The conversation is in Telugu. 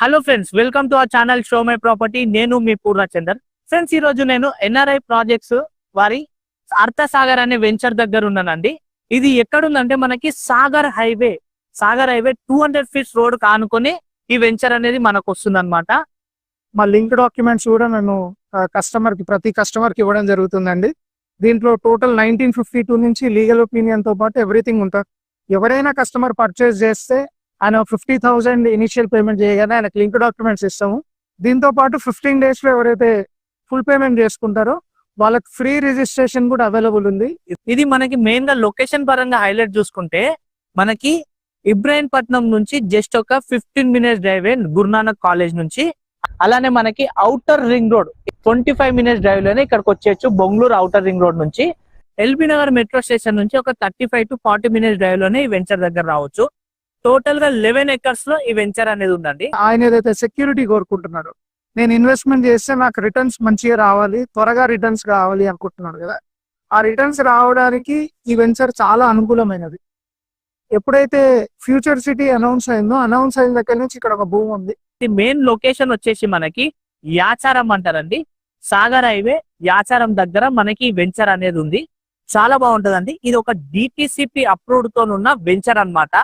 Hello friends, welcome to our channel show my property. నేను మీ పూర్ణచందర్. ఫ్రెండ్స్, ఈ రోజు నేను ఎన్ఆర్ఐ ప్రాజెక్ట్స్ వారి అర్థసాగర్ అనే వెంచర్ దగ్గర ఉన్నానండి. ఇది ఎక్కడుందంటే మనకి సాగర్ హైవే 200 ఫీట్స్ రోడ్ కానుకొని ఈ వెంచర్ అనేది మనకు వస్తుంది అనమాట. మా లింక్ డాక్యుమెంట్స్ కూడా నేను ప్రతి కస్టమర్ కి ఇవ్వడం జరుగుతుందండి. దీంట్లో టోటల్ 1952 నుంచి లీగల్ ఒపీనియన్ తో పాటు ఎవ్రీథింగ్ ఉంటుంది. ఎవరైనా కస్టమర్ పర్చేస్ చేస్తే ఆయన 50,000 ఇనిషియల్ పేమెంట్ చేయగానే ఆయనకు లింక్ డాక్యుమెంట్స్ ఇస్తాము. దీంతో పాటు 15 days లో ఎవరైతే ఫుల్ పేమెంట్ చేసుకుంటారో వాళ్ళకి ఫ్రీ రిజిస్ట్రేషన్ కూడా అవైలబుల్ ఉంది. ఇది మనకి మెయిన్ గా లొకేషన్ పరంగా హైలైట్ చూసుకుంటే మనకి ఇబ్రాహీంపట్నం నుంచి జస్ట్ ఒక 15 minutes డ్రైవ్ గురునానక్ కాలేజ్ నుంచి. అలానే మనకి outer ring road 25 minutes drive లోనే ఇక్కడికి వచ్చేయచ్చు. బొంగళూరు ఔటర్ రింగ్ రోడ్ నుంచి ఎల్బీ నగర్ మెట్రో స్టేషన్ నుంచి ఒక 35 to 40 minutes డ్రైవ్ లోనే ఈ వెంచర్ దగ్గర రావచ్చు. టోటల్ గా 11 acres లో ఈ వెంచర్ అనేది ఉందండి. ఆయన ఏదైతే సెక్యూరిటీ కోరుకుంటున్నాడు, నేను ఇన్వెస్ట్మెంట్ చేస్తే నాకు రిటర్న్స్ మంచిగా రావాలి, త్వరగా రిటర్న్స్ కావాలి అనుకుంటున్నాడు కదా. ఆ రిటర్న్స్ రావడానికి ఈ వెంచర్ చాలా అనుకూలమైనది. ఎప్పుడైతే ఫ్యూచర్ సిటీ అనౌన్స్ అయిన దగ్గర నుంచి ఇక్కడ ఒక భూమి ఉంది. మెయిన్ లొకేషన్ వచ్చేసి మనకి యాచారం అంటారండి. సాగర్ హైవే యాచారం దగ్గర మనకి వెంచర్ అనేది ఉంది. చాలా బాగుంటదండి. ఇది ఒక డిటిసిపి అప్రూవ్డ్ తో ఉన్న వెంచర్ అన్నమాట.